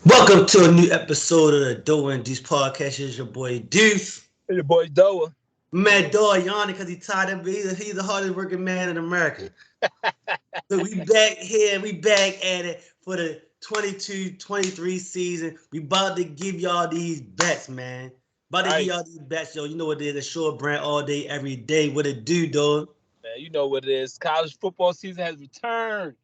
Welcome to a new episode of the doahandducepod. It's your boy Deuce. Hey, your boy Doa. Mad dog yawning because he tired of he's the hardest working man in America. So we back here, we back at it for the 22-23 season. We about to give y'all these bets, man. About to give y'all these bets, yo. You know what it is, a short brand all day, every day. What it do, dog? Man, you know what it is. College football season has returned.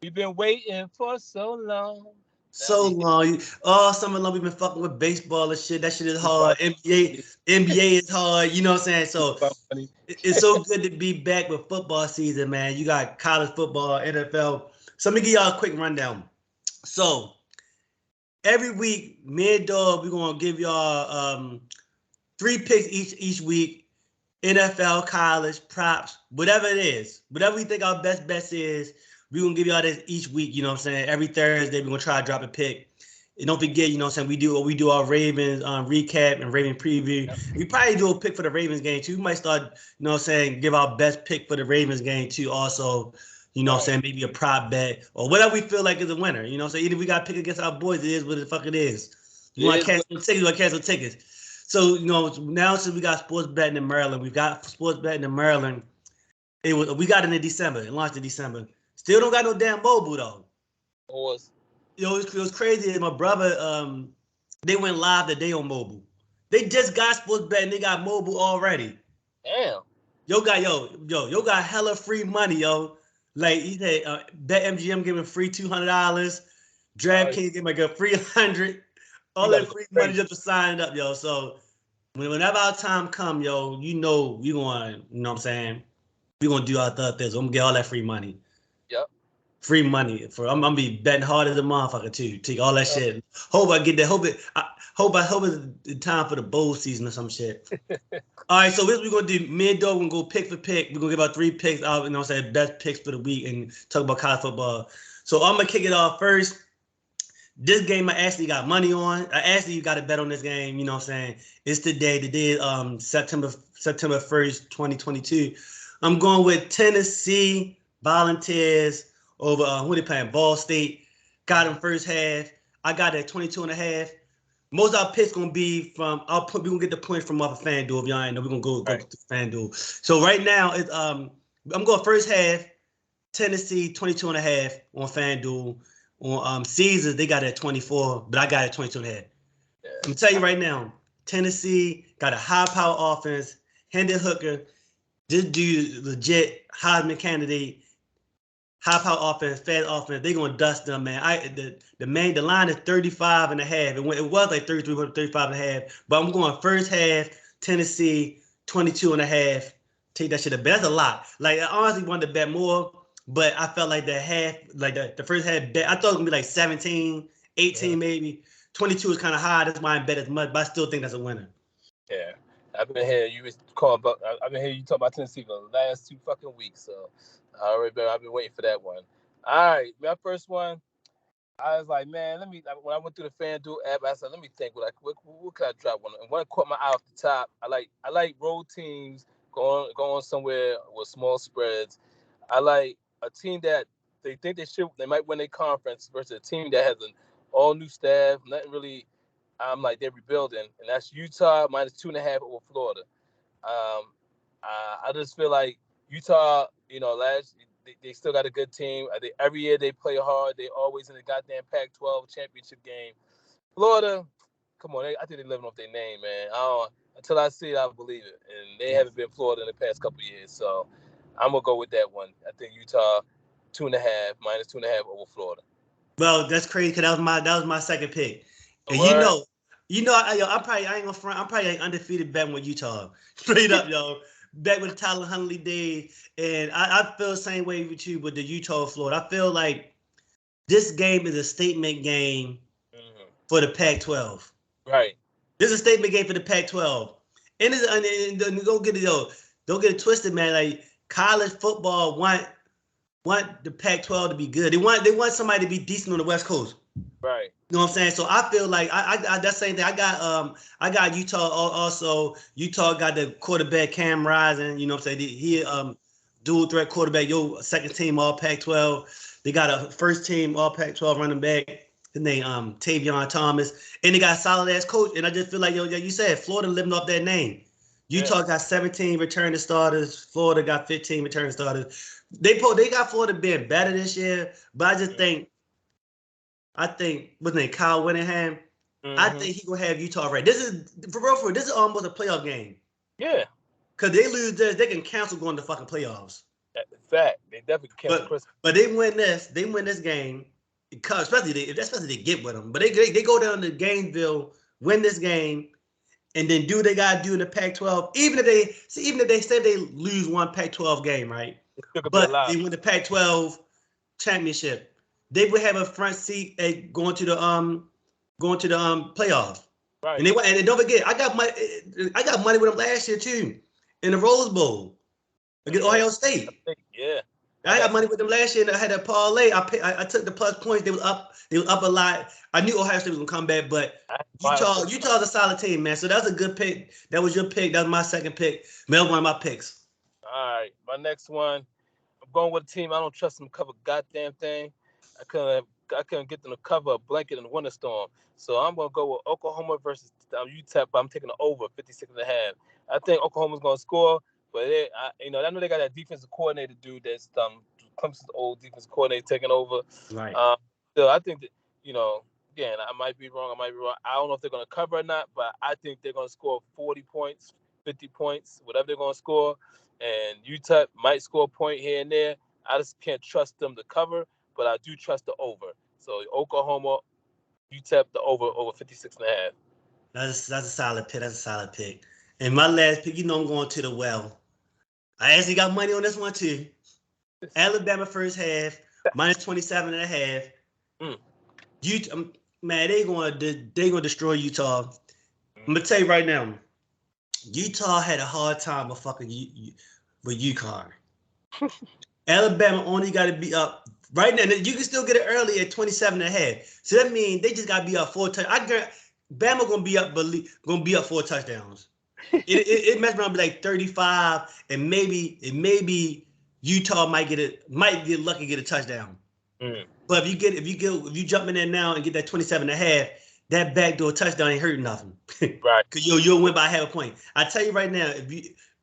We've been waiting for so long. So long. All summer long we've been fucking with baseball and shit. That shit is hard. NBA is hard. You know what I'm saying? So it's so good to be back with football season, man. You got college football, NFL. So let me give y'all a quick rundown. So every week, me and Dog, we're gonna give y'all 3 picks each week. NFL, college, props, whatever it is. Whatever we think our best bets is. We're going to give y'all this each week, you know what I'm saying? Every Thursday, we're going to try to drop a pick. And don't forget, you know what I'm saying, we do our Ravens recap and Raven preview. Yep. We probably do a pick for the Ravens game, too. We might start, you know what I'm saying, give our best pick for the Ravens game, too. Also, you know what I'm saying, maybe a prop bet or whatever we feel like is a winner. You know what I'm saying? Either we got to pick against our boys, it is what the fuck it is. You want to cancel tickets, you want to cancel tickets. So, you know, now since we got sports betting in Maryland, we got sports betting in Maryland. We got it in December. It launched in December. Still don't got no damn mobile though. It was crazy. My brother, they went live the day on mobile. They just got sports betting. They got mobile already. Damn. Yo got hella free money, yo. Like he said, BetMGM giving free $200. DraftKings giving like a free $100. All that free money just to sign up, yo. So whenever our time come, yo, you know we going, you know what I'm saying? We gonna do our third things. I'm gonna get all that free money. Yep. Free money I'm gonna be betting hard as a motherfucker too. Take all that shit. Hope I get that. Hope it's time for the bowl season or some shit. All right, so what we're gonna do? Me and Dog gonna go pick for pick. We're gonna give out 3 picks out, you know what I'm saying, best picks for the week and talk about college football. So I'm gonna kick it off first. This game I actually got money on. I actually got a bet on this game, you know what I'm saying? It's today. The day is September 1st, 2022. I'm going with Tennessee Volunteers over who they playing? Ball State. Got them first half. I got it at 22.5. Most of our picks gonna be from. We're gonna get the points from off of FanDuel. If y'all ain't know, we're gonna go to FanDuel. So right now it's I'm going first half. Tennessee 22.5 on FanDuel. On Caesars they got it at 24, but I got it at 22.5. I'm gonna tell you right now, Tennessee got a high power offense. Hendon Hooker, this dude legit Heisman candidate. High power offense, fast offense, they're gonna dust them, man. The line is 35.5. It was like 33, 35.5. But I'm going first half, Tennessee, 22.5. Take that shit a bet. That's a lot. Like I honestly wanted to bet more, but I felt like the half, like the first half bet, I thought it was gonna be like 17, 18 maybe. 22 is kind of high. That's why I bet as much, but I still think that's a winner. Yeah. I've been hearing you talk about Tennessee for the last 2 fucking weeks, so I've been waiting for that one. All right, my first one, I was like, man, when I went through the FanDuel app, I said, let me think, what could I drop one? And one caught my eye off the top. I like road teams going somewhere with small spreads. I like a team that they think they might win a conference versus a team that has an all new staff, nothing really. I'm like they're rebuilding, and that's Utah minus 2.5 over Florida. I just feel like Utah, you know, they still got a good team. Every year they play hard. They always in the goddamn Pac-12 championship game. Florida, come on, I think they're living off their name, man. Until I see it, I believe it. And they haven't been Florida in the past couple of years, so I'm gonna go with that one. I think Utah 2.5 minus 2.5 over Florida. Well, that's crazy because that was my second pick. And you know, I ain't gonna front. I'm probably like undefeated betting with Utah. Straight up, yo. Back with the Tyler Huntley days. And I feel the same way with you with the Utah Florida. I feel like this game is a statement game for the Pac-12. Right. This is a statement game for the Pac-12. And don't get it twisted, man. Like college football want the Pac-12 to be good. They want somebody to be decent on the West Coast. Right. You know what I'm saying? So I feel like I that same thing. I got Utah also. Utah got the quarterback Cam Rising. You know what I'm saying? He dual threat quarterback. Second team All Pac-12. They got a first team All Pac-12 running back. his name, Tavion Thomas, and they got a solid ass coach. And I just feel like, yo, you said Florida living off that name. Utah got 17 returning starters. Florida got 15 returning starters. They got Florida being better this year, but I just think, what's his name, Kyle Whittingham. I think he gonna have Utah right. This is for real. This is almost a playoff game. Yeah. Cause they lose this, they can cancel going to fucking playoffs. That's a fact. They definitely cancel Christmas. But they win this. They win this game. Because especially they get with them. But they go down to Gainesville, win this game, and then do what they gotta do in the Pac-12. Even if they say they lose one Pac-12 game, right? But they win the Pac-12 championship. They would have a front seat at going to the playoffs. Right. And don't forget, I got money with them last year too, in the Rose Bowl against Ohio State. Yeah. I got money with them last year, and I had a parlay. I took the plus points. They was up a lot. I knew Ohio State was gonna come back, but Utah's a solid team, man. So that's a good pick. That was your pick. That was my second pick. That was one of my picks. All right, my next one. I'm going with a team. I don't trust them to cover a goddamn thing. I couldn't get them to cover a blanket in the winter storm. So I'm gonna go with Oklahoma versus UTEP. I'm taking the over 56.5. I think Oklahoma's gonna score. But I know they got that defensive coordinator dude that's Clemson's old defensive coordinator taking over. Right. So I think that, again, I might be wrong. I don't know if they're going to cover or not, but I think they're going to score 40 points, 50 points, whatever they're going to score. And UTEP might score a point here and there. I just can't trust them to cover, but I do trust the over. So Oklahoma, UTEP, the over 56.5. That's a solid pick. That's a solid pick. And my last pick, I'm going to the well. I actually got money on this one too. Alabama first half, minus 27.5. Man, they gonna destroy Utah. I'm gonna tell you right now, Utah had a hard time with UConn. Alabama only got to be up right now. You can still get it early at 27.5. So that means they just got to be up 4 touchdowns. Bama gonna be up 4 touchdowns. It might be like 35, and maybe Utah might get lucky, get a touchdown. But if you jump in there now and get that 27.5, that backdoor touchdown ain't hurting nothing. Right. Because you'll win by half a point. I tell you right now,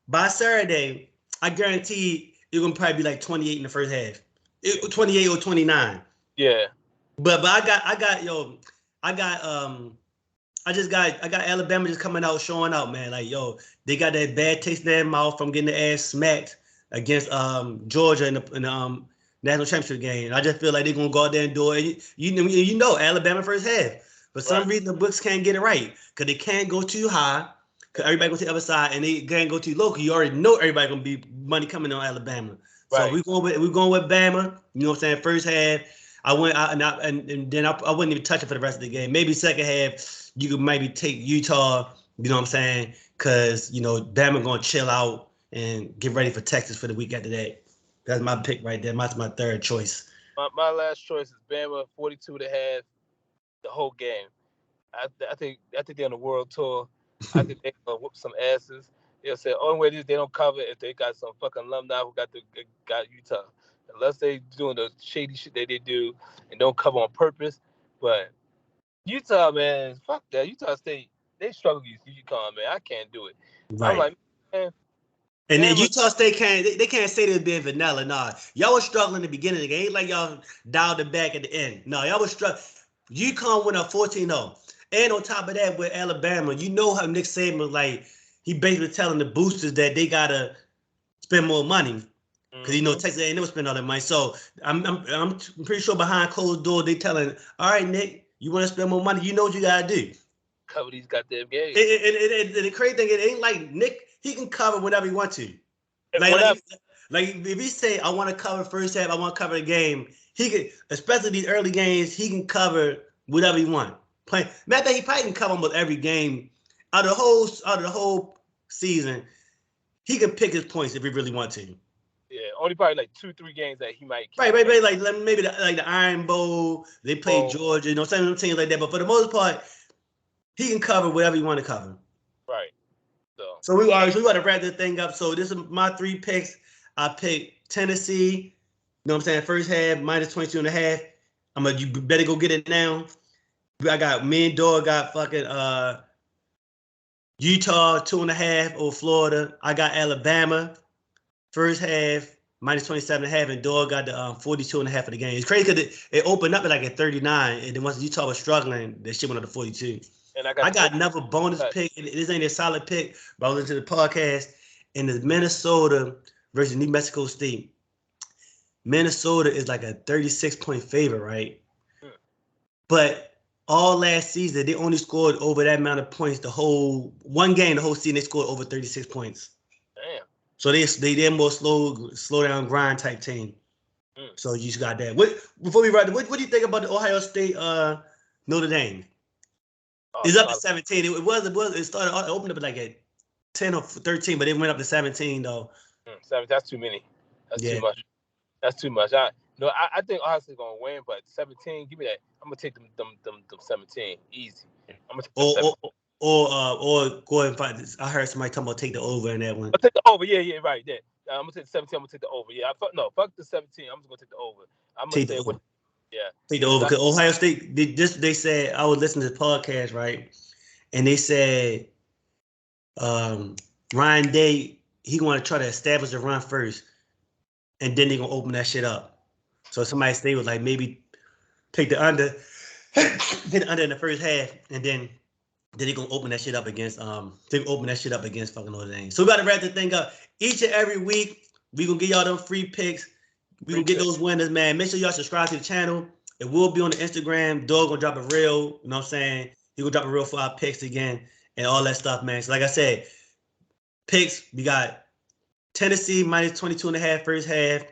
by Saturday, I guarantee it's gonna probably be like 28 in the first half, 28 or 29. Yeah. But I got Alabama just coming out, showing out, man. Like, they got that bad taste in their mouth from getting their ass smacked against Georgia in the national championship game. And I just feel like they're gonna go out there and do it. Alabama first half. For some reason, the books can't get it right because they can't go too high because everybody goes to the other side, and they can't go too low because you already know everybody gonna be money coming on Alabama. Right. So we're going with Bama. You know what I'm saying? First half, I wouldn't even touch it for the rest of the game. Maybe second half, you could maybe take Utah. You know what I'm saying? Because Bama gonna chill out and get ready for Texas for the week after that. That's my pick right there. That's my third choice. My last choice is Bama 42.5 the whole game. I think they're on the world tour. I think they're gonna whoop some asses. They'll say only way they don't cover if they got some fucking alumni who got Utah. Unless they doing the shady shit that they do and don't cover on purpose. But Utah, man, fuck that. Utah State, they struggle against UConn, man. I can't do it. Right. I'm like, man. And then Utah State can't say they're being vanilla. Nah, y'all was struggling in the beginning of the game. Ain't like y'all dialed it back at the end. No, y'all was struggling. UConn went up 14-0. And on top of that, with Alabama, how Nick Saban was like, he basically telling the boosters that they gotta spend more money. Because Texas A&M spend all that money. So I'm pretty sure behind closed doors they telling, all right, Nick, you want to spend more money? You know what you gotta do. Cover these goddamn games. And the crazy thing, it ain't like Nick. He can cover whenever he wants to. Like if he say, I want to cover first half, I want to cover the game, he can, especially these early games, he can cover whatever he want. Matter of fact, he probably can cover almost every game. Out of the whole season, he can pick his points if he really wants to. Yeah, only probably like 2-3 games that he might. Right, like maybe the Iron Bowl, they play Georgia, some teams like that. But for the most part, he can cover whatever you want to cover. Right. So we got to wrap this thing up. So this is my 3 picks. I picked Tennessee. You know what I'm saying? First half, minus 22.5. You better go get it now. I got me and Dog got fucking Utah 2.5 over Florida. I got Alabama first half -27.5, and Dog got the 42.5 of the game. It's crazy because it opened up at like at 39, and then once Utah was struggling, that shit went up to 42. And I got another bonus pick. This ain't a solid pick, but I was listening to the podcast, and the Minnesota versus New Mexico State. Minnesota is like a 36-point favorite, right? But all last season, they only scored over that amount of points. The whole season, they scored over 36 points. Damn. So they're more slow down grind type team. So you just got that. Before we write, what do you think about the Ohio State Notre Dame? It's up to 17. It started opened up like at 10 or 13, but it went up to 17 though. 7. That's too many. That's too much. That's too much. I think Ohio State's gonna win, but 17, give me that. I'm gonna take them 17, easy. I'm gonna take or go ahead and find this. I heard somebody talking about take the over in that one. I'll take the over. Yeah, right. Yeah. I'm gonna take the 17. I'm gonna take the over. Yeah. Fuck the 17. I'm just gonna take the over. I'm gonna take the over. Yeah. Take the over because Ohio State. They said I was listening to the podcast, right, and they said Ryan Day he want to try to establish a run first, and then they gonna open that shit up. So somebody stay was like maybe take the under, hit the under in the first half, and then they gonna open that shit up against fucking Notre Dame. So we gotta wrap the thing up. Each and every week we gonna give y'all them free picks. We gonna get those winners, man. Make sure y'all subscribe to the channel. It will be on the Instagram. Dog gonna drop a reel. You know what I'm saying? He gonna drop a reel for our picks again and all that stuff, man. So like I said, picks we got Tennessee -22.5 first half.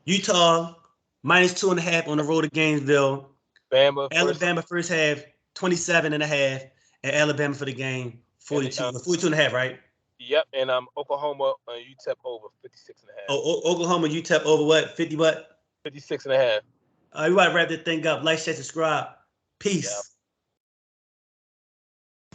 Utah -2.5 on the road to Gainesville. Alabama first half 27.5, and Alabama for the game 42.5, right? Yep, and Oklahoma UTEP over 56.5. Oklahoma UTEP over what? 50 what? 56.5. We gotta wrap this thing up. Like, share, subscribe. Peace. Yep.